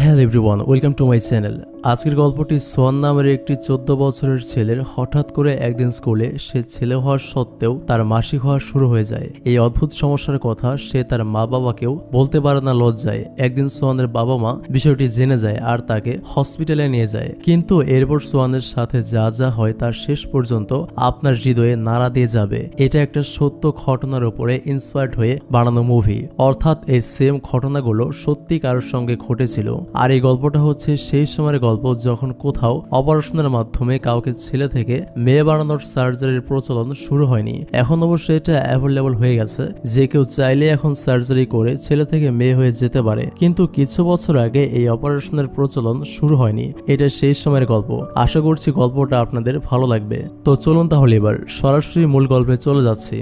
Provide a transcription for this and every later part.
Hello everyone, welcome to my channel. আজকের গল্পটি Schwann নামের একটি 14 বছরের ছেলের হঠাৎ করে একদিন স্কুলে সে ছেলে হওয়ার সত্ত্বেও তার মাসিক হওয়া শুরু হয়ে যায়। এই অদ্ভুত সমস্যার কথা সে তার মা বাবাকেও বলতে পারে না লজ্জায়। একদিন সোয়ানের বাবা মা বিষয়টি জেনে যায় আর তাকে হসপিটালে নিয়ে যায়। কিন্তু এরপর সোয়ানের সাথে যা যা হয় তার শেষ পর্যন্ত আপনার হৃদয়ে নাড়া দিয়ে যাবে। এটা একটা সত্য ঘটনার উপরে ইন্সপায়ার্ড হয়ে বানানো মুভি, অর্থাৎ এই সেম ঘটনাগুলো সত্যি কারোর সঙ্গে ঘটেছিল। আর এই গল্পটা হচ্ছে সেই সময়ের গল্প যখন কোথাও অপারেশনের মাধ্যমে কাউকে ছেলে থেকে মেয়ে বানানোর সার্জারির প্রচলন শুরু হয়নি। এখন অবশ্য এটা অ্যাভেলেবল হয়ে গেছে, যে কেউ চাইলে এখন সার্জারি করে ছেলে থেকে মেয়ে হয়ে যেতে পারে। কিন্তু কিছু বছর আগে এই অপারেশনের প্রচলন শুরু হয়নি। এটা সেই সময়ের গল্প। আশা করছি গল্পটা আপনাদের ভালো লাগবে। তো চলুন তাহলে এবার সরাসরি মূল গল্পে চলে যাচ্ছি।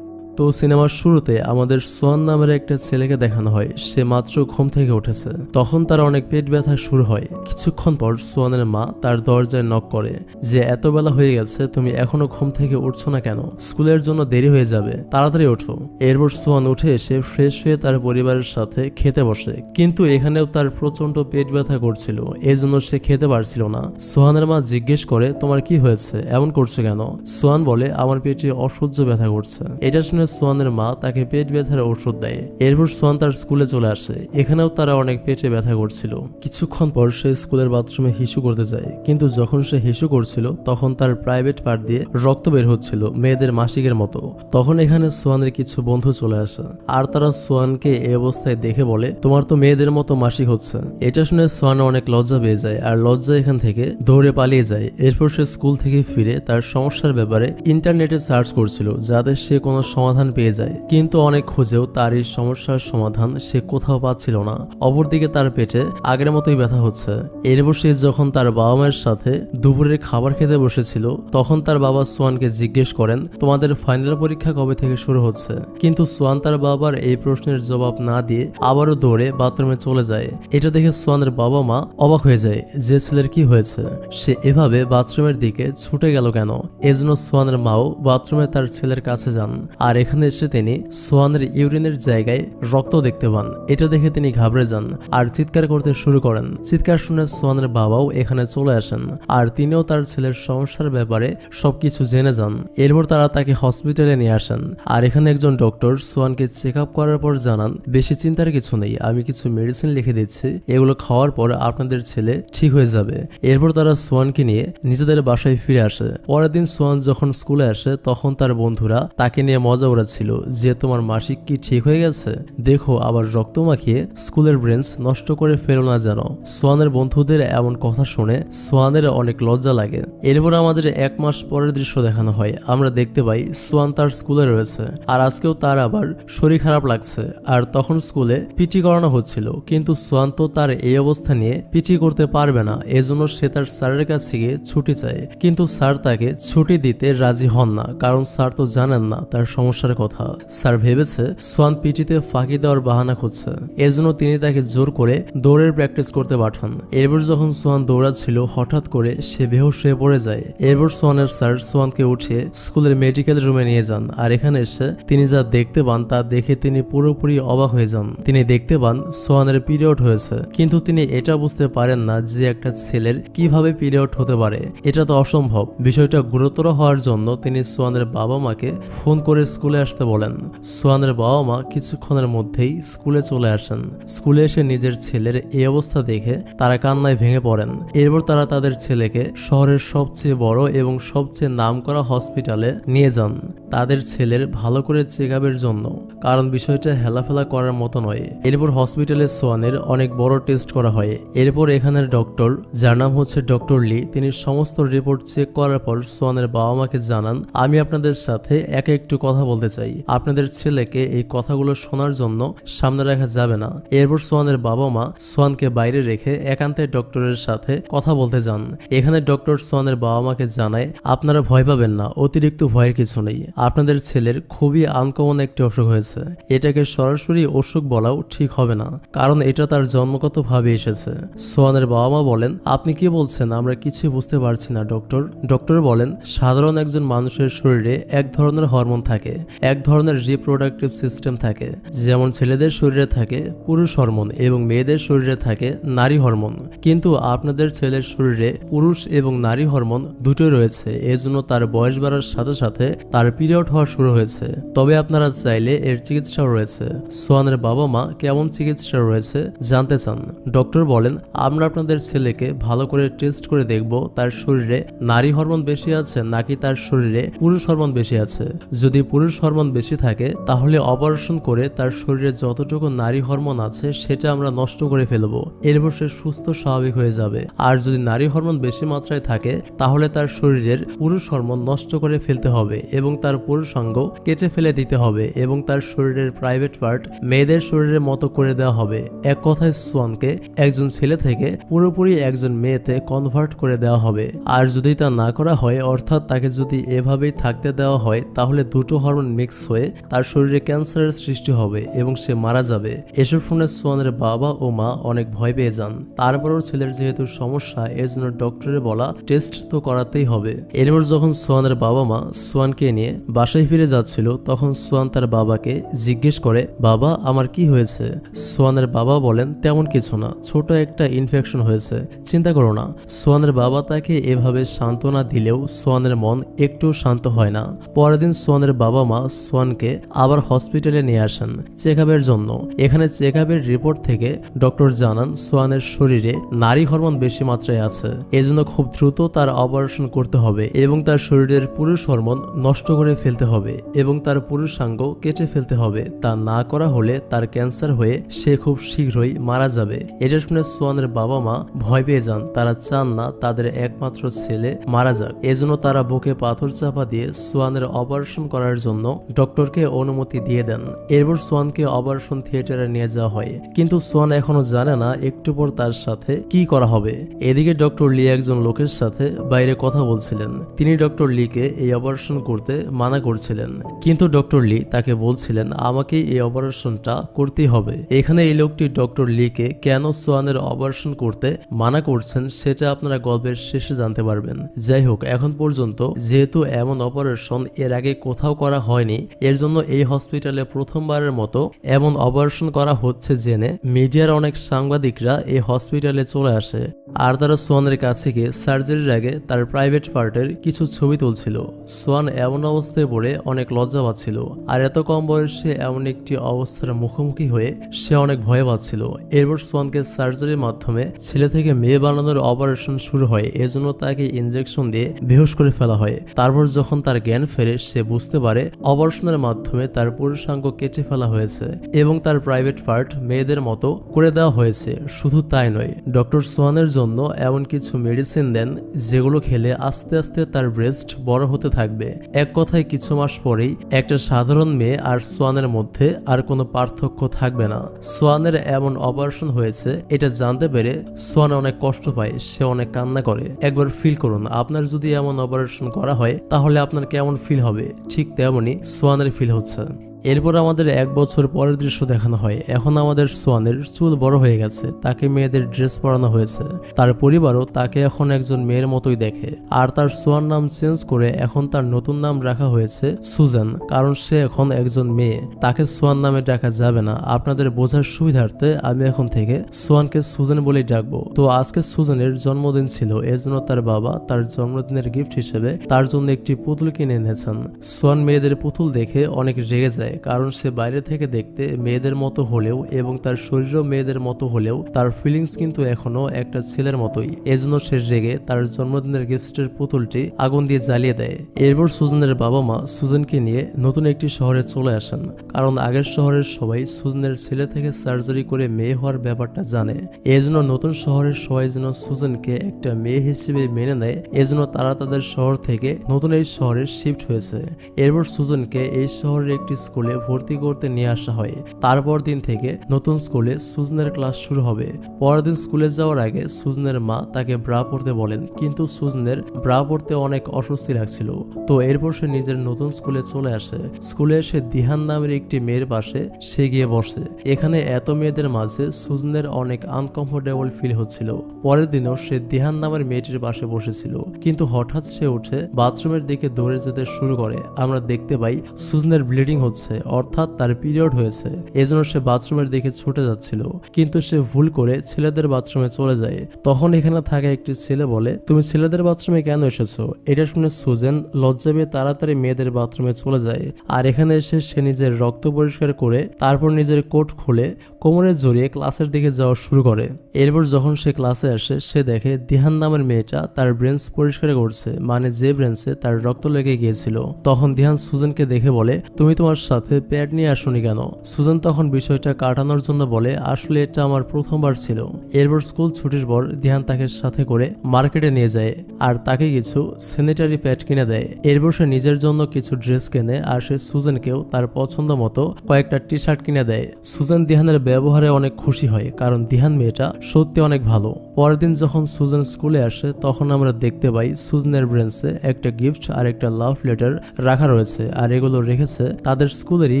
তো সিনেমার শুরুতে আমাদের সোয়ান নামের একটা ছেলেকে দেখানো হয়। সে মাত্র ঘুম থেকে উঠেছে। তখন তার অনেক পেট ব্যথা শুরু হয়। কিছুক্ষণ পর সোয়ানের মা তার দরজায় নক করে যে এত বেলা হয়ে গেছে, তুমি এখনো ঘুম থেকে উঠছো না কেন? স্কুলের জন্য দেরি হয়ে যাবে, তাড়াতাড়ি ওঠো। এরপর সোয়ান উঠে এসে ফ্রেশ হয়ে তার পরিবারের সাথে খেতে বসে। কিন্তু এখানেও তার প্রচন্ড পেট ব্যথা করছিল, এজন্য সে খেতে পারছিল না। সোয়ানের মা জিজ্ঞেস করে, তোমার কি হয়েছে, এমন করছো কেন? সোয়ান বলে, আমার পেটে অসহ্য ব্যথা করছে। এটা শুনে সোয়ানের মা তাকে পেট ব্যথার ওষুধ দেয়। এরপর সোয়ান তার স্কুলে চলে আসে। এখানেও তারা অনেক পেটে ব্যথা করছিল। কিছুক্ষণ পর সে স্কুলের বাথরুমে হিসু করতে যায়। কিন্তু যখন সে হিসু করছিল তখন তার প্রাইভেট পার্ট দিয়ে রক্ত বের হচ্ছিল, মেয়েদের মাসিকের মতো। তখন এখানে সোয়ানের কিছু বন্ধু চলে আসে আর তারা সোয়ানকে এই অবস্থায় দেখে বলে, তোমার তো মেয়েদের মতো মাসিক হচ্ছে। এটা শুনে সোয়ান অনেক লজ্জা পেয়ে যায় আর লজ্জা এখান থেকে দৌড়ে পালিয়ে যায়। এরপর সে স্কুল থেকে ফিরে তার সমস্যার ব্যাপারে ইন্টারনেটে সার্চ করছিল যাতে সে কোনো সমাধান পেয়ে যায়। কিন্তু অনেক খুঁজেও তার এই সমস্যার সমাধান সে কোথাও পাচ্ছিল না। অপরদিকে তার পেটে আগের মতোই ব্যথা হচ্ছে। এরপর সে যখন তার বাবা মায়ের সাথে দুপুরের খাবার খেতে বসেছিল তখন তার বাবা সোয়ানকে জিজ্ঞেস করেন, তোমাদের ফাইনাল পরীক্ষা কবে থেকে শুরু হচ্ছে? কিন্তু সোয়ান তার বাবার এই প্রশ্নের জবাব না দিয়ে আবারও দৌড়ে বাথরুমে চলে যায়। এটা দেখে সোয়ানের বাবা মা অবাক হয়ে যায় যে ছেলের কি হয়েছে, সে এভাবে বাথরুমের দিকে ছুটে গেল কেন। এজন্য সোয়ানের মাও বাথরুমে তার ছেলের কাছে যান আর এখানে এসে তিনি সোয়ানের ইউরিনের জায়গায় রক্ত দেখতে পান। এটা দেখে তিনি ঘাবড়ে যান আর চিৎকার করতে শুরু করেন। চিৎকার শুনে সোয়ানের বাবাও এখানে চলে আসেন আর তিনিও তার ছেলের সমস্যার ব্যাপারে সবকিছু জেনে যান। এরপর তারা তাকে হসপিটালে নিয়ে আসেন আর এখানে একজন ডক্টর সোয়ানকে চেক আপ করার পর জানান, বেশি চিন্তার কিছু নেই, আমি কিছু মেডিসিন লিখে দিচ্ছি, এগুলো খাওয়ার পর আপনাদের ছেলে ঠিক হয়ে যাবে। এরপর তারা সোয়ানকে নিয়ে নিজেদের বাসায় ফিরে আসে। পরের দিন সোয়ান যখন স্কুলে আসে তখন তার বন্ধুরা তাকে নিয়ে মজা উড়াচ্ছিল যে তোমার মাসিক কি ঠিক হয়ে গেছে, দেখো আবার রক্ত মাখিয়ে স্কুলের ব্রেঞ্চ নষ্ট করে ফেলো না যেন। সোয়ানের বন্ধুদের এমন কথা শুনে সোয়ানের অনেক লজ্জা লাগে। এরপর আমাদের 1 মাস পরের দৃশ্য দেখানো হয়। আমরা দেখতে পাই সোয়ান তার স্কুলে রয়েছে আর আজকেও তার আবার শরীর খারাপ লাগছে আর তখন স্কুলে পিটি করানো হচ্ছিল। কিন্তু সোয়ান তো তার এই অবস্থা নিয়ে পিটি করতে পারবে না, এজন্য সে তার স্যারের কাছে গিয়ে ছুটি চায়। কিন্তু স্যার তাকে ছুটি দিতে রাজি হন না, কারণ স্যার তো জানেন না তার সমস্যার কথা। স্যার ভেবেছে সোয়ান পিটিতে ফাঁকি দেওয়ার বাহানা খুঁজছে, এজন্য তিনি তাকে জোর করে দৌড়ের প্র্যাকটিস করতে পাঠান। এরপর যখন সোয়ান দৌড়াচ্ছিল হঠাৎ করে সে বেহুশ হয়ে পড়ে যায়। এরপর সোয়ানের স্যার সোয়ানকে উঠিয়ে স্কুলের মেডিকেল রুমে নিয়ে যান আর এখানে এসে তিনি যা দেখতে পান তা দেখে তিনি পুরোপুরি অবাক হয়ে যান। তিনি দেখতে পান সোয়ানের পিরিয়ড হয়েছে, কিন্তু তিনি এটা বুঝতে পারেন না যে একটা ছেলের কিভাবে পিরিয়ড হতে পারে। এটা তো অসম্ভব। বিষয়টা গুরুতর হওয়ার জন্য তিনি সোয়ানের বাবা মাকে ফোন করে স্কুলে আসতে বলেন। সোয়ানের বাবা মা কিছুক্ষণের মধ্যেই স্কুলে চলে আসেন। স্কুলে এসে নিজের ছেলের এই অবস্থা দেখে তারা কান্নায় ভেঙে পড়েন। এরপর তারা তাদের ছেলেকে শহরের সবচেয়ে বড় এবং সবচেয়ে নামকরা হসপিটালে নিয়ে যান তাদের ছেলের ভালো করে চেক আপের জন্য, কারণ বিষয়টা হেলাফেলা করার মতো নয়। এরপর হসপিটালে সোয়ানের অনেক বড় টেস্ট করা হয়। এরপর এখানের ডক্টর, যার নাম হচ্ছে ডক্টর লি, তিনি সমস্ত রিপোর্ট চেক করার পর সোয়ানের বাবা মাকে জানান, আমি আপনাদের সাথে একে একটু কথা বলতে চাই, আপনাদের ছেলেকে এই কথাগুলো শোনার জন্য সামনে রাখা যাবে না। এরপর সোয়ানের বাবা মা সোয়ানকে বাইরে রেখে একান্তে ডক্টরের সাথে কথা বলতে যান। এখানে ডক্টর সোয়ানের বাবা মাকে জানায়, আপনারা ভয় পাবেন না, অতিরিক্ত ভয়ের কিছু নেই, আপনাদের ছেলের খুবই আনকমন একটি অসুখ হয়েছে। এটাকে সরাসরি অসুখ বলাও ঠিক হবে না, কারণ এটা তার জন্মগতভাবে এসেছে। সোয়ানের বাবা মা বলেন, আপনি কি বলছেন, আমরা কিছুই বুঝতে পারছি না ডক্টর। ডক্টর বলেন, সাধারণ একজন মানুষের শরীরে এক ধরনের হরমোন থাকে, এক ধরনের রিপ্রোডাক্টিভ সিস্টেম থাকে, যেমন ছেলেদের শরীরে থাকে পুরুষ হরমোন এবং মেয়েদের শরীরে থাকে নারী হরমোন। কিন্তু আপনাদের ছেলের শরীরে পুরুষ এবং নারী হরমোন দুটোই রয়েছে, এজন্য তার বয়স বাড়ার সাথে সাথে তার পিরিয়ড হওয়া শুরু হয়েছে। তবে আপনারা চাইলে এর চিকিৎসাও রয়েছে। সোয়ানের বাবা মা কেমন চিকিৎসা রয়েছে জানতে চান? ডক্টর বলেন, আমরা আপনাদের ছেলেকে ভালো করে টেস্ট করে দেখব তার শরীরে নারী হরমোন বেশি আছে নাকি তার শরীরে পুরুষ হরমোন বেশি আছে। যদি পুরুষ হরমোন বেশি থাকে তাহলে অপারেশন করে তার শরীরে যতটুকু নারী হরমোন আছে সেটা আমরা নষ্ট করে ফেলবো, এরপর সে সুস্থ স্বাভাবিক হয়ে যাবে। আর যদি নারী হরমোন বেশি মাত্রায় থাকে তাহলে তার শরীরের পুরুষ হরমোন নষ্ট করে ফেলতে হবে এবং তার পুরুষাঙ্গ কেটে ফেলে দিতে হবে এবং তার শরীরের প্রাইভেট পার্ট মেয়েদের শরীরের মতো করে দেওয়া হবে। এক কথায় সোয়ানকে একজন ছেলে থেকে পুরোপুরি একজন মেয়েতে কনভার্ট করে দেওয়া হবে। আর যদি তা না করা হয়, অর্থাৎ তাকে যদি এভাবেই থাকতে দেওয়া হয়, তাহলে দুটো হরমোন মিক্স হয়ে তার শরীরে ক্যান্সারের সৃষ্টি হবে এবং সে মারা যাবে। এসব শুনে সোয়ানের বাবা ও মা অনেক ভয় পেয়ে যান। তারপরও ছেলের যেহেতু সমস্যা, এজন্য ডক্টরের বলা টেস্ট তো করাতেই হবে। এরপর যখন সোয়ানের বাবা মা সোয়ানকে নিয়ে বাসায় ফিরে যাচ্ছিল, তখন সোয়ান তার বাবাকে জিজ্ঞেস করে, বাবা আমার কি হয়েছে? সোয়ানের বাবা বলেন, তেমন কিছু না, ছোট একটা ইনফেকশন হয়েছে, চিন্তা করো না। সোয়ানের বাবা তাকে এভাবে সান্ত্বনা দিলেও সোয়ানের মন একটু শান্ত হয় না। পরের দিন সোয়ানের বাবা মা সোয়ানকে আবার হসপিটালে নিয়ে আসেন চেকআপের জন্য। এখানে চেকআপের রিপোর্ট থেকে ডক্টর জানান সোয়ানের শরীরে নারী হরমোন বেশি মাত্রায় আছে, এজন্য খুব দ্রুত তার অপারেশন করতে হবে এবং তার শরীরের পুরুষ হরমোন নষ্ট করে ফেলতে হবে এবং তার পুরুষাঙ্গ কেটে ফেলতে হবে। তা না করা হলে তার ক্যান্সার হয়ে সে খুব শীঘ্রই মারা যাবে। এটা শুনে সোয়ানের বাবা মা ভয় পেয়ে যান। তারা চান না তাদের একমাত্র ছেলে মারা যাক, এজন্য তারা বুকে পাথর চাপা দিয়ে সোয়ানের অপারেশন করার জন্য ডক্টরকে অনুমতি দিয়ে দেন। এরপর সোয়ানকে অপারেশন থিয়েটারে নিয়ে যাওয়া হয়, কিন্তু সোয়ান এখনো জানে না একটু পর তার সাথে কি করা হবে। এদিকে ডক্টর লি একজন লোকের সাথে বাইরে কথা বলছিলেন। তিনি ডক্টর লিকে এই অপারেশন করতে মানা করছিলেন, কিন্তু ডক্টর লি তাকে বলছিলেন আমাকে এই অপারেশনটা করতেই হবে। এখানে এই লোকটি ডক্টর লিকে কেন সোয়ানের অপারেশন করতে মানা করছেন সেটা আপনারা গল্পের শেষে জানতে পারবেন। যাই হোক, এখন পর্যন্ত যেহেতু এমন অপারেশন এর আগে কোথাও করা হয়নি, এর জন্য এই হসপিটালে প্রথমবারের মতো এমন অপারেশন করা হচ্ছে জেনে মিডিয়ার অনেক সাংবাদিকরা এই হসপিটালে চলে আসে। আর তারা সোয়ানের কাছে গিয়ে সার্জারির আগে তার প্রাইভেট পার্টের কিছু ছবি তুলছিল। সোয়ান এমন অবস্থায় পড়ে অনেক লজ্জা পাচ্ছিল, আর এত কম বয়সে এমন একটি অবস্থার মুখোমুখি হয়ে সে অনেক ভয় পাচ্ছিল। এরপর সোয়ানকে সার্জারির মাধ্যমে ছেলে থেকে মেয়ে বানানোর অপারেশন শুরু হয়, এজন্য তাকে ইনজেকশন দিয়ে বেহুশ করে ফেলা হয়। তারপর যখন তার জ্ঞান ফেরে সে বুঝতে পারে অপারেশনের মাধ্যমে তার পুরুষাঙ্গ কেটে ফেলা হয়েছে এবং তার প্রাইভেট পার্ট মেয়েদের মতো করে দেওয়া হয়েছে। শুধু তাই নয়, ডক্টর সোয়ানের জন্য এমন কিছু মেডিসিন দেন যেগুলো খেলে আস্তে আস্তে তার ব্রেস্ট বড় হতে থাকবে। এক কথায় কিছু মাস পরেই একটা সাধারণ মেয়ে আর সোয়ানের মধ্যে আর কোনো পার্থক্য থাকবে না। সোয়ানের এমন অপারেশন হয়েছে এটা জানতে পেরে সোয়ান অনেক কষ্ট পায়, সে অনেক কান্না করে। একবার ফিল করুন, আপনার যদি এমন অপারেশন করা হয় তাহলে আপনার কেমন ফিল হবে। ঠিক তেমনই সোয়ানের ফিল হচ্ছে। এরপর আমাদের 1 বছর পরের দৃশ্য দেখানো হয়। এখন আমাদের সোয়ানের চুল বড় হয়ে গেছে, তাকে মেয়েদের ড্রেস পরানো হয়েছে। তার পরিবারও তাকে এখন একজন মেয়ের মতোই দেখে, আর তার সোয়ান নাম চেঞ্জ করে এখন তার নতুন নাম রাখা হয়েছে সুজান, কারণ সে এখন একজন মেয়ে। তাকে সোয়ান নামে ডাকা যাবে না। আপনাদের বোঝার সুবিধার্থে আমি এখন থেকে সোয়ানকে সুজান বলেই ডাকবো। তো আজকে সুজানের জন্মদিন ছিল, এজন্য তার বাবা তার জন্মদিনের গিফট হিসেবে তার জন্য একটি পুতুল কিনে এনেছেন। সোয়ান মেয়েদের পুতুল দেখে অনেক রেগে যায়, কারণ সে বাইরে থেকে দেখতে মেয়েদের মতো হলেও এবং তার শরীরও মেয়েদের মতো হলেও তার ফিলিংস কিন্তু এখনো একটা ছেলের মতোই। এজন্য সে রেগে তার জন্মদিনের গিফটের পুতুলটি আগুন দিয়ে জ্বালিয়ে দেয়। এরপর সুজানের বাবা মা সুজানকে নিয়ে নতুন একটি শহরে চলে আসেন, কারণ আগের শহরের সবাই সুজানের ছেলে থেকে সার্জারি করে মেয়ে হওয়ার ব্যাপারটা জানে। এজন্য নতুন শহরের সবাই যেন সুজানকে একটা মেয়ে হিসেবে মেনে নেয়, এজন্য তারা তাদের শহর থেকে নতুন এই শহরে শিফট হয়েছে। এরপর সুজানকে এই শহরের একটি স্কুল স্কুলে ভর্তি করতে নিয়ে আসা হয়। তারপর দিন থেকে নতুন স্কুলে সুজনের ক্লাস শুরু হবে। পরের দিন স্কুলে যাওয়ার আগে সুজনের মা তাকে ব্রা পরতে বলেন, কিন্তু সুজনের ব্রা পরতে অনেক অস্বস্তি লাগছিল। তো এরপর সে নিজের নতুন স্কুলে চলে আসে। স্কুলে এসে দিহান নামের একটি মেয়ের পাশে সে গিয়ে বসে। এখানে এত মেয়েদের মাঝে সুজনের অনেক আনকমফোর্টেবল ফিল হচ্ছিল। পরের দিনও সে দিহান নামের মেয়েটির পাশে বসেছিল, কিন্তু হঠাৎ সে উঠে বাথরুমের দিকে দৌড়ে যেতে শুরু করে। আমরা দেখতে পাই সুজনের ব্লিডিং হচ্ছে, অর্থাৎ তার পিরিয়ড হয়েছে। এজন্য সে বাথরুমের দিকে ছুটে যাচ্ছিল, কিন্তু সে ভুল করে ছেলেদের বাথরুমে চলে যায়। তখন এখানে থাকা একটি ছেলে বলে, তুমি ছেলেদের বাথরুমে কেন এসেছো? এটা শুনে সুজেন লজ্জা পেয়ে তাড়াতাড়ি মেয়েদের বাথরুমে চলে যায়। আর এখানে এসে সে নিজের রক্ত পরিষ্কার করে তারপর নিজের কোট খুলে কোমরে জড়িয়ে ক্লাসের দিকে যাওয়া শুরু করে। এরপর যখন সে ক্লাসে আসে সে দেখে দিহান নামের মেয়েটা তার ব্রেঞ্চ পরিষ্কার করছে, মানে যে ব্রেঞ্চে তার রক্ত লেগে গিয়েছিল। তখন দিহান সুজেনকে দেখে বলে, তুমি তোমার সাথে প্যাড নিয়ে আসোনি কেন? সুজেন তখন বিষয়টা কাটানোর জন্য বলে, আসলে এটা আমার প্রথমবার ছিল। এরপর স্কুল ছুটির পর দিহান তাকে সাথে করে মার্কেটে নিয়ে যায় আর তাকে কিছু স্যানিটারি প্যাড কিনে দেয়। এরপর সে নিজের জন্য কিছু ড্রেস কেনে আর সে সুজেনকেও তার পছন্দ মতো কয়েকটা টি শার্ট কিনে দেয়। সুজেন দিহানের ব্যবহারে অনেক খুশি হয়, কারণ দিহান মেয়েটা সত্যি অনেক ভালো। পরের দিন যখন সুজেন স্কুলে আসে তখন আমরা দেখতে পাই সুজনের ব্রেঞ্চে একটা গিফট আর একটা লাভ লেটার রাখা রয়েছে, আর এগুলো রেখেছে তাদের স্কুলেরই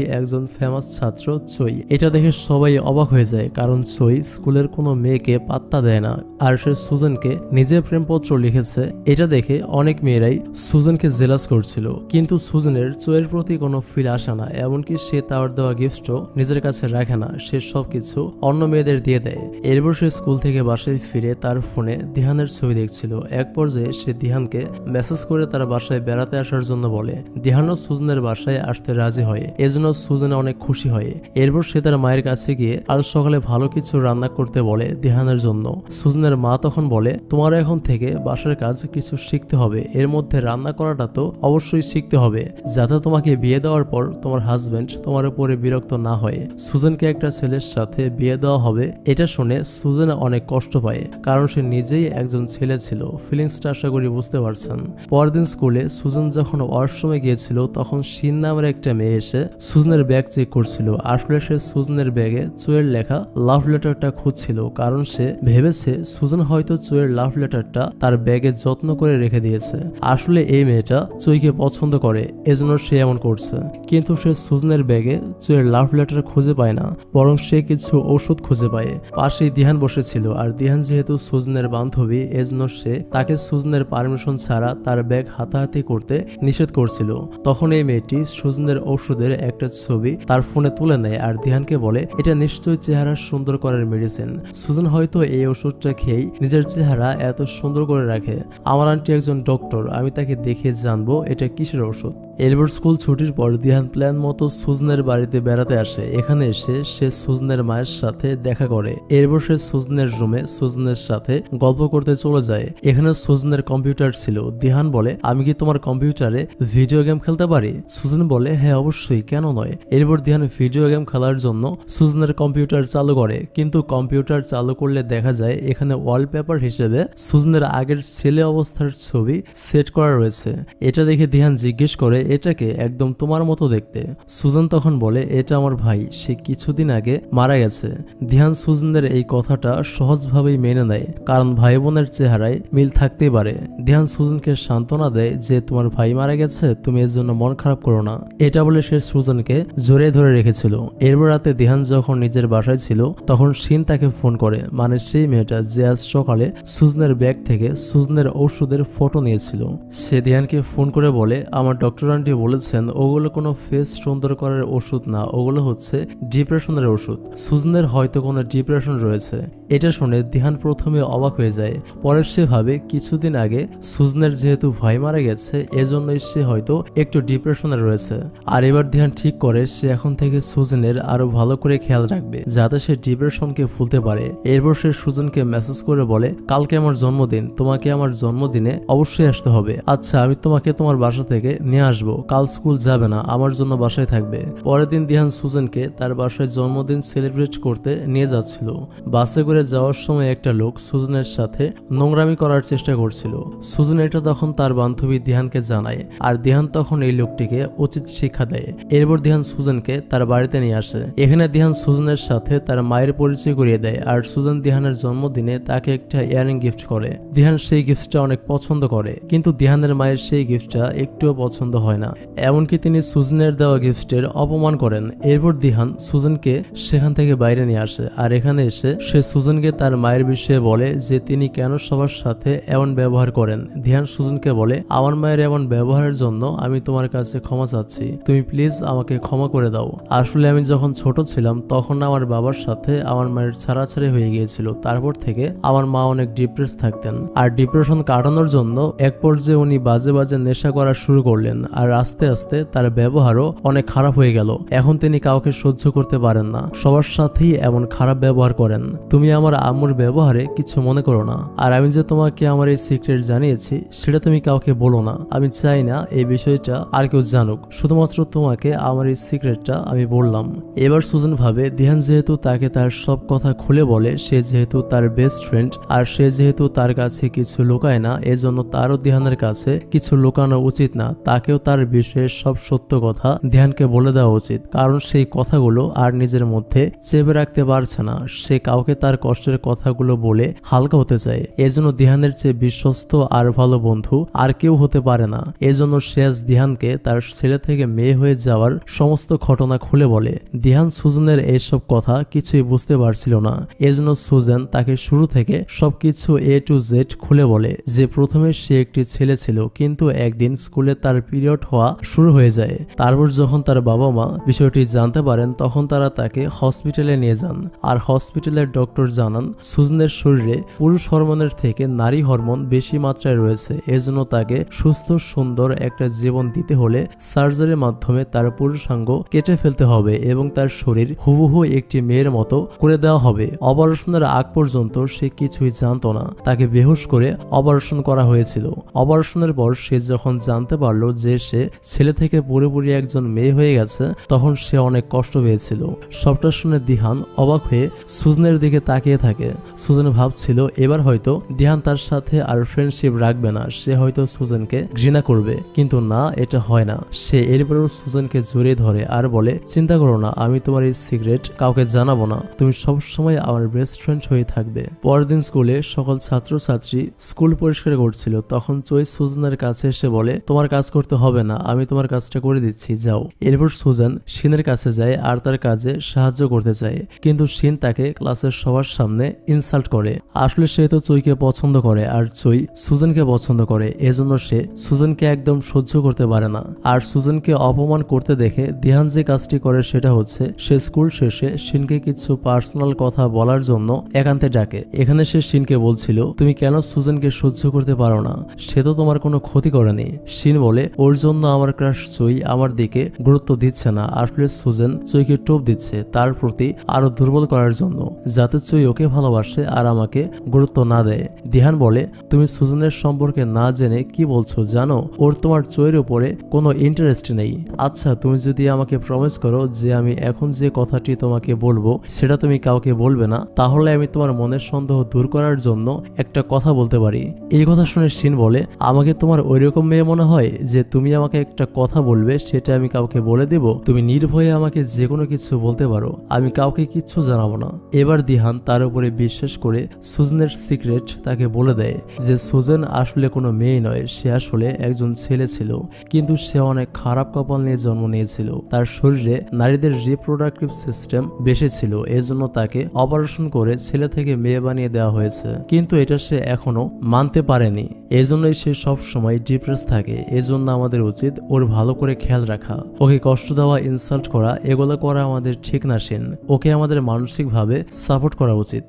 একজন ফেমাস ছাত্র চই। এটা দেখে সবাই অবাক হয়ে যায়, কারণ চই স্কুলের কোনো মেয়েকে পাত্তা দেয় না, আর সে সুজেনকে নিজে প্রেমপত্র লিখেছে। এটা দেখে অনেক মেয়েরাই সুজেনকে জেলাস করছিল, কিন্তু সুজেনের চইয়ের প্রতি কোনো ফিল আসে না। এমনকি সে তার দেওয়া গিফটও নিজের কাছে রাখে না, সে সবকিছু অন্য মেয়েদের দিয়ে দেয়। এরপর সে স্কুল থেকে বাসায় ফিরে তার ফোনে দিহানের ছবি দেখছিল। এক পর্যায়ে সে দিহানকে মেসেজ করে তার বাসায় বেড়াতে আসার জন্য বলে। দিহানও সুজনের বাসায় আসতে রাজি হয়, এজন্য সুজনে অনেক খুশি হয়। এরপর সে তার মায়ের কাছে গিয়ে আজ সকালে ভালো কিছু রান্না করতে বলে দিহানের জন্য। সুজনের মা তখন বলে, তোমার এখন থেকে বাসার কাজ কিছু শিখতে হবে, এর মধ্যে রান্না করাটা তো অবশ্যই শিখতে হবে, যাতে তোমাকে বিয়ে দেওয়ার পর তোমার হাজবেন্ড তোমার উপরে বিরক্ত না হয়। সুজেনকে একটা ছেলের সাথে বিয়ে দেওয়া হবে, এটা শুনে সুজেন অনেক কষ্ট পায়, কারণ সে নিজেই একজন ছেলে ছিল। ফিলিংসটা আশা করি বুঝতে পারছেন। পরদিন স্কুলে সুজেন যখন ওয়াশরুমে গিয়েছিল তখন শিন নামের একটা মেয়ে এসে সুজনের ব্যাগ চেক করছিল। আসলে সে সুজনের ব্যাগে চুয়ের লেখা লাভ লেটারটা খুঁজছিল, কারণ সে ভেবেছে সুজেন হয়তো চুয়ের লাভ লেটারটা তার ব্যাগে যত্ন করে রেখে দিয়েছে। আসলে এই মেয়েটা চুইকে পছন্দ করে, এজন্য সে এমন করছে। কিন্তু সে সুজনের ব্যাগে চুয়ের লাভ লেটার খুঁজে পায় না, বরং সে কিছু ওষুধ খুঁজে পায়। পাশেই দিহান বসেছিল, আর দিহান যেহেতু সুজনের বান্ধবী এজন্য সে তাকে সুজনের পারমিশন ছাড়া তার ব্যাগ হাতাহাতি করতে নিষেধ করছিল। তখন এই মেয়েটি সুজনের ওষুধের একটা ছবি তার ফোনে তুলে নেয় আর দিহানকে বলে, এটা নিশ্চয়ই চেহারা সুন্দর করার মেডিসিন। সুজন হয়তো এই ওষুধটা খেয়েই নিজের চেহারা এত সুন্দর করে রাখে। আমার আন্টি একজন ডক্টর, আমি তাকে দেখে জানবো এটা কিসের ওষুধ। এরপর স্কুল ছুটির পর দিহান প্ল্যান মতো সুজনের বাড়িতে বেড়াতে আসে। এখানে এসে সে সুজনের মায়ের সাথে দেখা করে। এরপর সে সুজনের রুমে সুজনের সাথে গল্প করতে চলে যায়। এখানে সুজনের কম্পিউটার ছিল। দিহান বলে, আমি কি তোমার কম্পিউটারে ভিডিও গেম খেলতে পারি? সুজন বলে, হ্যাঁ অবশ্যই, কেন নয়। এরপর দিহান ভিডিও গেম খেলার জন্য সুজনের কম্পিউটার চালু করে, কিন্তু কম্পিউটার চালু করলে দেখা যায় এখানে ওয়ালপেপার হিসেবে সুজনের আগের ছেলে অবস্থার ছবি সেট করা রয়েছে। এটা দেখে দিহান জিজ্ঞেস করে, এটাকে একদম তোমার মতো দেখতে। সুজন তখন বলে, এটা আমার ভাই, সে কিছুদিন আগে মারা গেছে। দিহান সুজনের এই কথাটা সহজভাবেই মেনে নেয়, কারণ ভাই বোনের চেহারায় মিল থাকতেই পারে। দিহান সুজনকে সান্ত্বনা দেয় যে তোমার ভাই মারা গেছে, তুমি এর জন্য মন খারাপ করো না। এটা বলে সে সুজনকে জোরে ধরে রেখেছিল। এরপর রাতে দিহান যখন নিজের বাসায় ছিল তখন শিন তাকে ফোন করে, মানে সেই মেয়েটা যে আজ সকালে সুজনের ব্যাগ থেকে সুজনের ওষুধের ফটো নিয়েছিল। সে দিহানকে ফোন করে বলে, আমার ডক্টর আন্টি বলেছেন ওগুলো কোনো ফেস সুন্দর করার ওষুধ না, ওগুলো হচ্ছে ডিপ্রেশনের ওষুধ। সুজনের হয়তো কোনো ডিপ্রেশন রয়েছে। এটা শুনে দিহান প্রথমে অবাক হয়ে যায়, পরে সে ভাবে কিছুদিন আগে সুজনের যেহেতু ভাই মারা গেছে এজন্যই সে হয়তো একটু ডিপ্রেশনে রয়েছে। আর এবার দিহান ঠিক করে সে এখন থেকে সুজনের আরো ভালো করে খেয়াল রাখবে, যাতে সে ডিপ্রেশনকে ভুলতে পারে। এরপর সে সুজনকে মেসেজ করে বলে, কালকে আমার জন্মদিন, তোমাকে আমার জন্মদিনে অবশ্যই আসতে হবে। আচ্ছা, আমি তোমাকে তোমার বাসা থেকে নিয়ে আসবো। আসবো, কাল স্কুল যাবে না, আমার জন্য বাসায় থাকবে। পরের দিন দিহান সুজেনকে তার বাসায় জন্মদিন সেলিব্রেট করতে নিয়ে যাচ্ছিল। বাসে করে যাওয়ার সময় একটা লোক সুজেনের সাথে নোংরামি করার চেষ্টা করছিল। সুজেন এটা তখন তার বান্ধবী দিহানকে জানায়, আর দিহান তখন এই লোকটিকে উচিত শিক্ষা দেয়। এরপর দিহান সুজেনকে তার বাড়িতে নিয়ে আসে। এখানে দিহান সুজেনের সাথে তার মায়ের পরিচয় করিয়ে দেয়, আর সুজেন দিহানের জন্মদিনে তাকে একটা ইয়ারিং গিফট করে। দিহান সেই গিফটটা অনেক পছন্দ করে, কিন্তু দিহানের মায়ের সেই গিফটটা একটুও পছন্দ হয় না। এমনকি তিনি সুজেনের দেওয়া গিফটের অপমান করেন। এরপর দিহান সুজেনকে সেখান থেকে বাইরে নিয়ে আসে, আর এখানে এসে সে সুজেনকে তার মায়ের বিষয়ে বলে যে তিনি কেন সবার সাথে এমন ব্যবহার করেন। দিহান সুজেনকে বলে, আমার মায়ের এমন ব্যবহারের জন্য আমি তোমার কাছে ক্ষমা চাচ্ছি, তুমি প্লিজ আমাকে ক্ষমা করে দাও। আসলে আমি যখন ছোট ছিলাম তখন আমার বাবার সাথে আমার মায়ের ছাড়াছাড়ি হয়ে গিয়েছিল। তারপর থেকে আমার মা অনেক ডিপ্রেস থাকতেন, আর ডিপ্রেশন কাটানোর জন্য এক পর্যায়ে উনি বাজে বাজে নেশা করা শুরু করলেন, আর আস্তে আস্তে তার ব্যবহারও অনেক খারাপ হয়ে গেল। এখন তিনি কাউকে সহ্য করতে পারেন না, সবার সাথেই এমন খারাপ ব্যবহার করেন। তুমি আমার আম্মুর ব্যবহারে কিছু মনে করো না, আর আমি যে তোমাকে আমার এই সিক্রেট জানিয়েছি সেটা তুমি কাউকে বলো না। আমি চাই না এই বিষয়টা আর কেউ জানুক, শুধুমাত্র তোমাকে আমার এই সিক্রেটটা আমি বললাম। এবার সুজেন ভাবে দিহান যেহেতু তাকে তার সব কথা খুলে বলে, সে যেহেতু তার বেস্ট ফ্রেন্ড, আর সে যেহেতু তার কাছে কিছু লুকায় না, এজন্য তারও দিহানের কাছে কিছু লুকানো উচিত না। তাকেও তার বিষয়ে সব সত্য কথা দিহানকে বলে দেওয়া উচিত, কারণ সেই কথাগুলো আর নিজের মধ্যে চেপে রাখতে পারছে না। সে কাউকে তার কষ্টের কথাগুলো বলে হালকা হতে চায়। এজন্য দিহানের চেয়ে বিশ্বস্ত আর ভালো বন্ধু আর কেউ হতে পারে না। এজন্য সে আজ দিহানকে তার ছেলে থেকে মেয়ে হয়ে যাওয়ার সমস্ত ঘটনা খুলে বলে। দিহান সুজেনের এইসব কথা কিছুই বুঝতে পারছিল না, এজন্য সুজেন তাকে শুরু থেকে সবকিছু A to Z খুলে বলে যে প্রথমে সে একটি ছেলে ছিল, কিন্তু একদিন স্কুলে তার পিরিয়ড হওয়া শুরু হয়ে যায়। তারপর যখন তার বাবা মা বিষয়টি জানতে পারেন তখন তারা তাকে হসপিটালে নিয়ে যান, আর হসপিটালের ডক্টর জানান সুজেনের শরীরে পুরুষ হরমোনের থেকে নারী হরমোন বেশি মাত্রায় রয়েছে। এজন্য তাকে সুস্থ সুন্দর একটা জীবন দিতে হলে সার্জারির মাধ্যমে তার পুরুষাঙ্গ কেটে ফেলতে হবে এবং তার শরীর হুবহু একটি মেয়ের মতো করে দেওয়া হবে। অপারেশনের আগ পর্যন্ত সে কিছুই জানতো না, তাকে বেহুশ করে অপারেশন করা হয়েছিল। অপারেশনের পর সে যখন জানতে পারলো যে সে ছেলে থেকে পুরোপুরি একজন মেয়ে হয়ে গেছে, তখন সে অনেক কষ্ট পেয়েছিল। সবটা শুনে দিহান অবাক হয়ে সুজেনের দিকে তাকিয়ে থাকে। সুজেন ভাবছিল এবার হয়তো দিহান তার সাথে আর ফ্রেন্ডশিপ রাখবে না, সে হয়তো সুজেনকে ঘৃণা করবে, কিন্তু না, এটা হয় না। সে এরপরেও সুজেনকে জড়িয়ে ধরে আর বলে, চিন্তা করো না, আমি তোমার এই সিক্রেট কাউকে জানাবো না, তুমি সবসময় আমার বেস্ট ফ্রেন্ড হয়ে থাকবে। পরের দিন স্কুলে সকল ছাত্রছাত্রী স্কুল পরিষ্কার করছিল, তখন চই সুজেনের কাছে এসে বলে, তোমার কাজ করতে হবে না, আমি তোমার কাজটা করে দিচ্ছি, যাও। এরপর সুজেন শিনের কাছে যায় আর তার কাজে সাহায্য করতে চায়, কিন্তু শিন তাকে ক্লাসের সবার সামনে ইনসাল্ট করে। আসলে সে তো চইকে পছন্দ করে, আর চই সুজেনকে পছন্দ করে, এজন্য সে সুজেনকে একদম সহ্য করতে পারে না। আর সুজেনকে অপমান করতে দেখে দিহান যে কাজটি করে সেটা হচ্ছে সে স্কুল শেষে শিনকে কিছু পার্সোনাল কথা বলার জন্য একান্তে ডাকে। এখানে সে শিনকে বলছিল, তুমি কেন সুজেনকে সহ্য করতে পারো না, সে তো তোমার কোনো ক্ষতি করেনি। শিন বলে, ওর জন্য আমার ক্রাশ চই আমার দিকে গুরুত্ব দিচ্ছে না। আসলে সুজেন চইকে টোপ দিচ্ছে তার প্রতি আরো দুর্বল করার জন্য, যাতে চই ওকে ভালোবাসে আর আমাকে গুরুত্ব না দেয়। দিহান বলে, তুমি সুজেনের সম্পর্কে না জেনে কি বলছো জানো, ওর তোমার চইয়ের উপরে কোনো ইন্টারেস্ট নেই। আচ্ছা, তুমি যদি আমাকে প্রমিস করো যে আমি এখন যে কথাটি তোমাকে বলবো সেটা তুমি কাউকে বলবে না, তাহলে আমি তোমার মনের সন্দেহ দূর করার জন্য একটা কথা বলতে পারি। এই কথা শুনে শিন বলে, আমাকে তোমার ওইরকম মেয়ে মনে হয় যে তুমি আমাকে একটা কথা বলবে সেটা আমি কাউকে বলে দেব? তুমি নির্ভয়ে আমাকে যে কোনো কিছু বলতে পারো, আমি কাউকে কিচ্ছু জানাবো না। এবার দিহান তার উপরে বিশ্বাস করে সুজেনের সিক্রেট তাকে বলে দেয় যে সুজেন আসলে কোনো মেয়ে নয়, সে আসলে একজন ছেলে ছিল, কিন্তু সে অনেক খারাপ কপাল নিয়ে জন্ম নিয়েছিল। তার শরীরে নারীদের রিপ্রোডাক্টিভ সিস্টেম বেশি ছিল, এজন্য তাকে অপারেশন করে ছেলে থেকে মেয়ে বানিয়ে দেওয়া হয়েছে, কিন্তু এটা সে এখনো মানতে পারেনি। এজন্যই সে সব সময় ডিপ্রেস থাকে। এজন্য আমাদের উচিত ওর ভালো করে খেয়াল রাখা, ওকে কষ্ট দেওয়া, ইনসাল্ট করা, এগুলো করা আমাদের ঠিক না শিন। ওকে আমাদের মানসিকভাবে সাপোর্ট করা উচিত।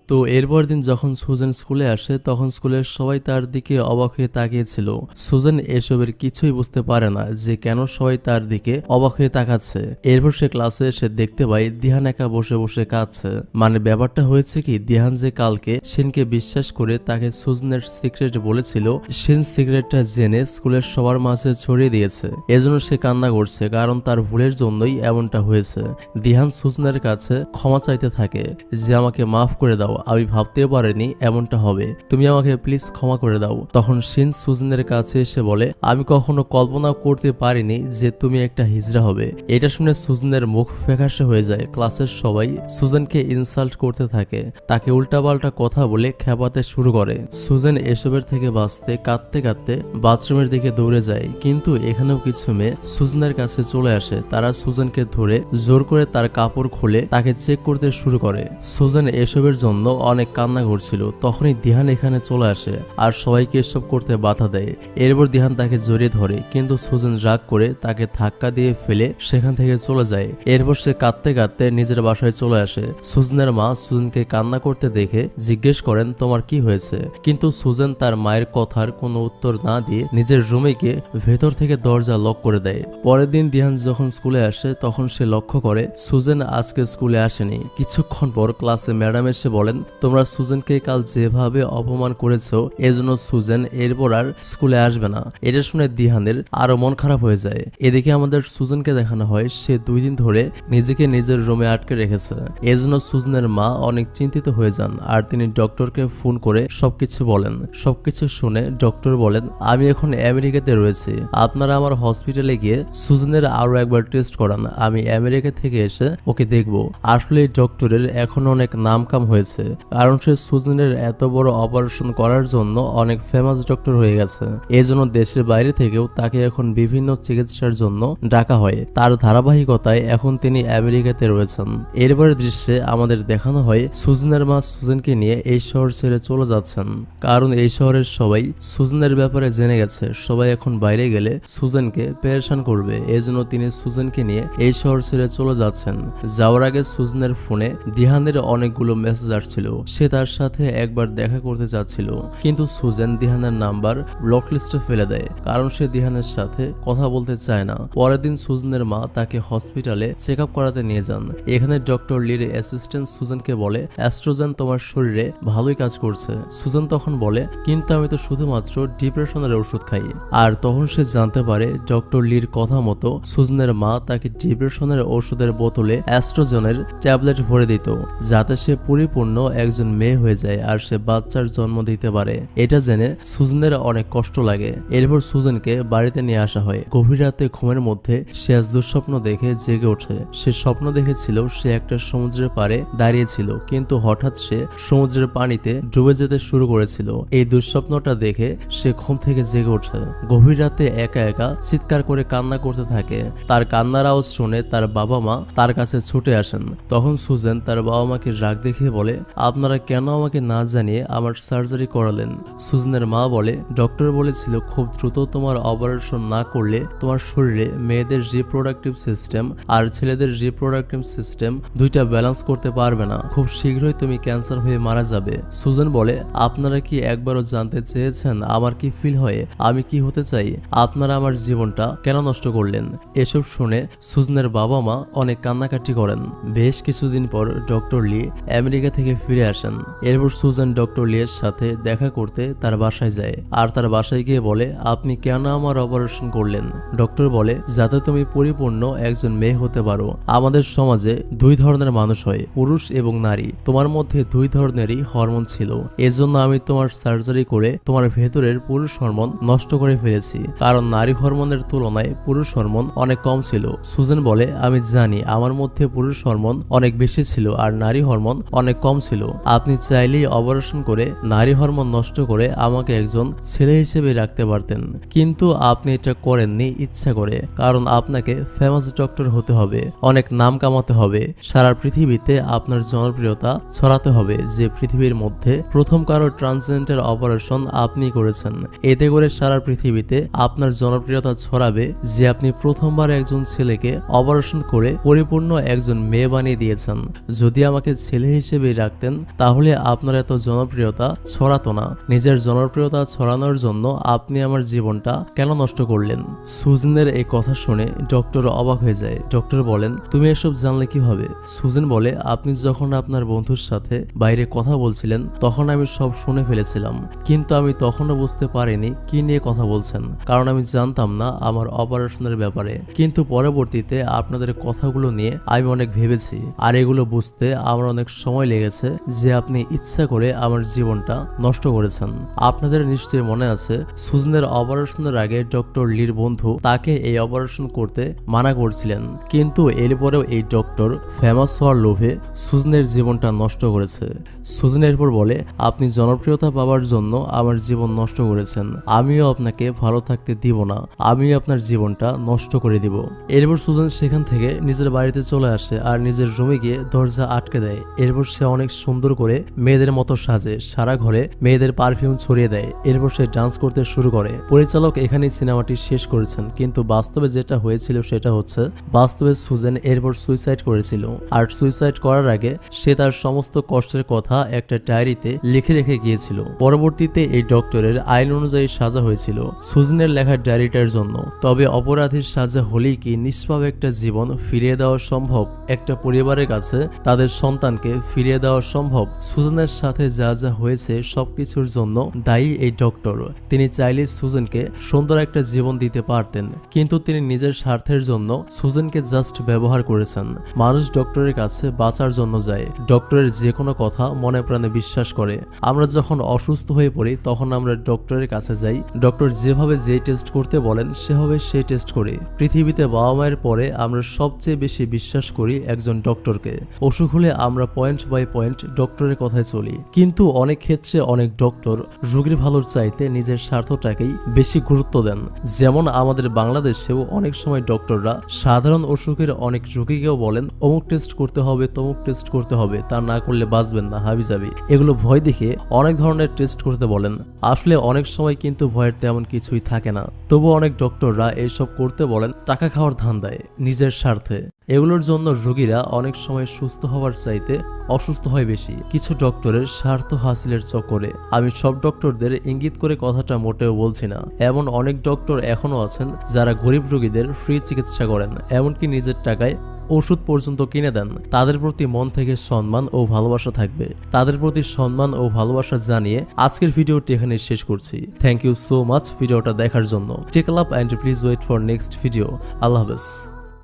তো এরপর দিন যখন সুজেন স্কুলে আসে তখন স্কুলের সবাই তার দিকে অবাক হয়ে তাকিয়েছিল। সুজেন এসবের কিছুই বুঝতে পারে না যে কেন সবাই তার দিকে অবাক হয়ে তাকাচ্ছে। এরপর সে ক্লাসে এসে দেখতে পায় দিহান একা বসে বসে কাঁদছে। মানে ব্যাপারটা হয়েছে কি, দিহান যে কালকে শিনকে বিশ্বাস করে তাকে সুজনের সিক্রেট বলেছিল, শিন সিক্রেটটা জেনে স্কুলের সবার মাঝে ছড়িয়ে দিয়েছে। এজন্য সে কান্না করছে, কারণ তার ভুলের জন্যই এমনটা হয়েছে। দিহান সুজনের কাছে ক্ষমা চাইতে থাকে যে আমাকে মাফ করে দাও, আমি ভাবতেও পারিনি এমনটা হবে, তুমি আমাকে প্লিজ ক্ষমা করে দাও। তখন শিন সুজনের কাছে এসে বলে, আমি কখনো কল্পনা করতে পারিনি যে তুমি একটা হিজড়া হবে। এটা শুনে সুজনের মুখ ফ্যাকাশে হয়ে যায়। ক্লাসের সবাই সুজনকে ইনসাল্ট করতে থাকে, তাকে উল্টাপাল্টা কথা বলে খেপাতে শুরু করে। সুজেন এসবের থেকে বাঁচতে কাঁদতে কাঁদতে বাথরুমের দিকে দৌড়ে যায়, কিন্তু এখানেও কিছু মেয়ে সুজনের কাছে চলে আসে। তারা সুজনকে ধরে জোর করে তার কাপড় খুলে তাকে চেক করতে শুরু করে। সুজেন এসবের জন্য অনেক কান্না করছিল। তখনই দিহান এখানে চলে আসে আর সবাইকে এসব করতে বাধা দেয়। এরপর দিহান তাকে জড়িয়ে ধরে, কিন্তু সুজেন রাগ করে তাকে ধাক্কা দিয়ে ফেলে সেখান থেকে চলে যায়। এরপর সে কাঁদতে কাঁদতে নিজের বাসায় চলে আসে। সুজনের মা সুজনকে কান্না করতে দেখে জিজ্ঞেস করেন, তোমার কি হয়েছে? কিন্তু সুজেন তার মায়ের কথার কোনো উত্তর না দিয়ে নিজের রুমে গিয়ে ভেতর থেকে দরজা লক করে দেয়। পরের দিন দিহান যখন স্কুলে আসে তখন সে লক্ষ্য করে সুজেন আজকে স্কুলে আসেনি। কিছুক্ষণ পর ক্লাসে ম্যাডাম এসে বলেন, তোমরা সুজেনকে কাল যেভাবে অপমান করেছো এজন্য সুজেন এরপর আর স্কুলে আসবে না। এটা শুনে দিহানের আরো মন খারাপ হয়ে যায়। এদিকে আমাদের সুজেনকে দেখানো হয় সে 2 দিন ধরে নিজেকে নিজের রুমে আটকে রেখেছে। এজন্য সুজনের মা অনেক চিন্তিত হয়ে যান আর তিনি ডক্টরকে ফোন করে সবকিছু বলেন। সবকিছু শুনে ডক্টর বলেন, আমি এখন আমেরিকাতে রয়েছি, আপনারা আমার হসপিটালে গিয়ে সুজনের আরো একবার টেস্ট করান, আমি আমেরিকা থেকে এসে ওকে দেখব। আসলে ডক্টরের এখন অনেক নাম কাম হয়েছে, কারণ সে সুজনের এত বড় অপারেশন করার জন্য অনেক ফেমাস ডক্টর হয়ে গেছে। এজন্য দেশের বাইরে থেকেও তাকে এখন বিভিন্ন চিকিৎসার জন্য ডাকা হয়। তার ধারাবাহিকতায় এখন তিনি আমেরিকাতে রয়েছেন। এরপরের দৃশ্যে আমাদের দেখানো হয় সুজনের মা সুজনকে নিয়ে এই শহর ছেড়ে চলে যাচ্ছেন, কারণ এই শহরের সবাই সুজনের ব্যাপারে জেনে গেছে। সবাই এখন বাইরে গেলে সুজনকে পেরেশান করবে, এজন্য তিনি সুজনকে নিয়ে এই শহর ছেড়ে চলে যাচ্ছেন। যাওয়ার আগে সুজনের ফোনে দিহানের অনেকগুলো মেসেজ আসছিল, সে তার সাথে একবার দেখা করতে চাচ্ছিল, কিন্তু সুজেন দিহানের নাম্বার ব্লক লিস্টে ফেলে দেয়, কারণ সে দিহানের সাথে কথা বলতে চায় না। পরের দিন সুজনের মা তাকে হসপিটালে চেক আপ করাতে নিয়ে যান। এখানে ডক্টর লির অ্যাসিস্ট্যান্ট সুজনকে বলে, অ্যাস্ট্রোজেন তোমার শরীরে ভালোই কাজ করছে। সুজেন তখন বলে, কিন্তু আমি তো শুধুমাত্র ডিপ্রেশনের ওষুধ খাই। আর তখন সে জানতে পারে ডক্টর লির কথা মতো সুজনের মা তাকে ডিপ্রেশনের ওষুধের বোতলে অ্যাস্ট্রোজেনের ট্যাবলেট ভরে দিত, যাতে সে পরিপূর্ণ একজন মেয়ে হয়ে যায় আর সে বাচ্চার জন্ম দিতে পারে। এটা জেনে সুজনের অনেক কষ্ট লাগে। এরপর সুজনকে বাড়িতে নিয়ে আসা হয়। গভীর রাতে ঘুমের মধ্যে সে আজ দুঃস্বপ্ন দেখে জেগে ওঠে। সে স্বপ্ন দেখেছিল সে একটা সমুদ্রের পাড়ে দাঁড়িয়েছিল, কিন্তু হঠাৎ সে সমুদ্রের পানিতে ডুবে যেতে শুরু করেছিল। এই দুঃস্বপ্নটা দেখে সে ঘুম থেকে জেগে ওঠে। গভীর রাতে একা একা চিৎকার করে কান্না করতে থাকে। তার কান্নার আওয়াজ শুনে তার বাবা মা তার কাছে ছুটে আসেন। তখন সুজেন তার বাবা মাকে রাগ দেখিয়ে বলে, আপনারা কেন আমাকে না জানিয়ে আমার সার্জারি করালেন? সুজনের মা বলে, ডক্টর বলেছিল খুব দ্রুত তোমার অপারেশন না করলে তোমার শরীরে মেয়েদের রিপ্রোডাক্টিভ সিস্টেম আর ছেলেদের রিপ্রোডাক্টিভ সিস্টেম দুইটা ব্যালেন্স করতে পারবে না, খুব শীঘ্রই তুমি ক্যান্সার হয়ে মারা যাবে। সুজেন বলে, আপনারা কি একবারও জানতে চেয়েছেন আমার কি ফিল হয়, আমি কি হতে চাই? আপনারা আমার জীবনটা কেন নষ্ট করলেন? এসব শুনে সুজনের বাবা মা অনেক কান্নাকাটি করেন। বেশ কিছুদিন পর ডক্টর লি আমেরিকা থেকে ফিরে আসেন। এরপর সুজেন ডক্টর লি এর সাথে দেখা করতে তার বাসায় যায় আর তার বাসায় গিয়ে বলে, আপনি কেন আমার অপারেশন করলেন? ডক্টর বলে, যাতে তুমি পরিপূর্ণ একজন মেয়ে হতে পারো। আমাদের সমাজে 2 ধরনের মানুষ হয়, পুরুষ এবং নারী। তোমার মধ্যে 2 ধরনেরই হরমোন ছিল, এজন্য আমি তোমার সার্জারি করে তোমার ভেতরের পুরুষ হরমোন নষ্ট করে ফেলেছি, কারণ নারী হরমোনের তুলনায় পুরুষ হরমোন অনেক কম ছিল। সুজেন বলে, আমি জানি আমার মধ্যে পুরুষ হরমোন অনেক বেশি ছিল আর নারী হরমোন অনেক কম ছিল। আপনি চাইলেই অপারেশন করে নারী হরমোন নষ্ট করে আমাকে একজন ছেলে হিসেবে রাখতে পারতেন, কিন্তু আপনি এটা করেননি ইচ্ছা করে, কারণ আপনাকে ফেমাস ডক্টর হতে হবে, অনেক নাম কামাতে হবে, সারা পৃথিবীতে আপনার জনপ্রিয়তা ছড়াতে হবে যে পৃথিবীর মধ্যে প্রথম কারো ট্রান্সজেন্ডার অপারেশন আপনি করেছেন। এতে করে সারা পৃথিবীতে আপনার জনপ্রিয়তা ছড়াবে যে আপনি প্রথমবার একজন ছেলেকে অপারেশন করে পরিপূর্ণ একজন মেয়ে বানিয়ে দিয়েছেন। যদি আমাকে ছেলে হিসেবে রাখতেন রাখতেন তাহলে আপনার এত জনপ্রিয়তা ছড়াতো না। নিজের জনপ্রিয়তা ছড়ানোর জন্য আপনি আমার জীবনটা কেন নষ্ট করলেন? সুজনের এই কথা শুনে ডক্টর অবাক হয়ে যায়। ডক্টর বলেন, তুমি এসব জানলে কিভাবে? সুজেন বলে, আপনি যখন আপনার বন্ধুর সাথে বাইরে কথা বলছিলেন তখন আমি সব শুনে ফেলেছিলাম, কিন্তু আমি তখনও বুঝতে পারিনি কি নিয়ে কথা বলছেন, কারণ আমি জানতাম না আমার অপারেশনের ব্যাপারে। কিন্তু পরবর্তীতে আপনাদের কথাগুলো নিয়ে আমি অনেক ভেবেছি, আর এগুলো বুঝতে আমার অনেক সময় লেগেছে যে আপনি ইচ্ছা করে আমার জীবনটা নষ্ট করেছেন। আপনাদের নিশ্চয়ই মনে আছে, সুজনের অপারেশনের আগে ডক্টর লির বন্ধু তাকে এই অপারেশন করতে মানা করছিলেন, কিন্তু এরপরেও এই ডক্টর ফেমাস হওয়ার লোভে সুজনের জীবনটা নষ্ট করেছে। সুজন এরপর বলে, আপনি জনপ্রিয়তা পাওয়ার জন্য আমার জীবন নষ্ট করেছেন, আমিও আপনাকে ভালো থাকতে দিব না, আমিও আপনার জীবনটা নষ্ট করে দিব। এরপর সুজন সেখান থেকে নিজের বাড়িতে চলে আসে আর নিজের রুমে গিয়ে দরজা আটকে দেয়। এরপর সে অনেক সুন্দর করে মেয়েদের মতো সাজে, সারা ঘরে মেয়েদের পারফিউম ছড়িয়ে দেয়। এরপর সে ডান্স করতে শুরু করে। পরিচালক এখানেই সিনেমাটি শেষ করেছেন, কিন্তু বাস্তবে যেটা হয়েছিল সেটা হচ্ছে, বাস্তবে সুজেন এরপর সুইসাইড করেছিল, আর সুইসাইড করার আগে সে তার সমস্ত কষ্টের কথা একটা ডায়েরিতে লিখে রেখে গিয়েছিল। পরবর্তীতে এই ডক্টরের আইন অনুযায়ী সাজা হয়েছিল সুজনের লেখা ডায়েরিটার জন্য। তবে অপরাধীর সাজা হলেই কি নিষ্পাপ একটা জীবন ফিরিয়ে দেওয়া সম্ভব? একটা পরিবারের কাছে তাদের সন্তানকে ফিরিয়ে দেওয়া সম্ভব? সুজনের সাথে যা যা হয়েছে সবকিছুর জন্য দায়ী এই ডক্টর। তিনি চাইলে সুজনকে সুন্দর একটা জীবন দিতে পারতেন, কিন্তু তিনি নিজের স্বার্থের জন্য সুজনকে জাস্ট ব্যবহার করেছেন। মানুষ ডক্টরের কাছে বাঁচার জন্য যায়, ডক্টরের যে কোনো কথা মনে প্রাণে বিশ্বাস করে। আমরা যখন অসুস্থ হয়ে পড়ি তখন আমরা ডক্টরের কাছে যাই, ডক্টর যেভাবে যে টেস্ট করতে বলেন সেভাবে সেই টেস্ট করি। পৃথিবীতে বাবা মায়ের পরে আমরা সবচেয়ে বেশি বিশ্বাস করি একজন ডক্টরকে। অসুখ হলে আমরা পয়েন্ট বাই পয়েন্ট ডক্টরের কথায় চলি, কিন্তু অনেক ক্ষেত্রে অনেক ডক্টর রোগীর ভালোর চাইতে নিজের স্বার্থটাকেই বেশি গুরুত্ব দেন। যেমন আমাদের বাংলাদেশেও অনেক সময় ডক্টররা সাধারণ অসুখের অনেক রোগীকেও বলেন অমুক টেস্ট করতে হবে, তমুক টেস্ট করতে হবে, তা না করলে বাঁচবেন না, হাবিজাবি। এগুলো ভয় দেখে অনেক ধরনের টেস্ট করতে বলেন। আসলে অনেক সময় কিন্তু ভয়ের তেমন কিছুই থাকে না, তবু অনেক ডক্টররা এইসব করতে বলেন টাকা খাওয়ার ধান্দায়, নিজের স্বার্থে। এগুলোর জন্য রোগীরা অনেক সময় সুস্থ হওয়ার চাইতে অসুস্থ হয় বেশি, কিছু ডক্টরের স্বার্থ হাসিলের চক্করে। আমি সব ডক্টরদের ইঙ্গিত করে কথাটা মোটেও বলছি না। এমন অনেক ডক্টর এখনো আছেন যারা গরিব রোগীদের ফ্রি চিকিৎসা করেন, এমনকি নিজের টাকায় ওষুধ পর্যন্ত কিনে দেন। তাদের প্রতি মন থেকে সম্মান ও ভালোবাসা থাকবে। তাদের প্রতি সম্মান ও ভালোবাসা জানিয়ে আজকের ভিডিওটি এখানে শেষ করছি। থ্যাংক ইউ সো মাচ ভিডিওটা দেখার জন্য। Take love and please wait for next video. আল্লাহ হাফেজ।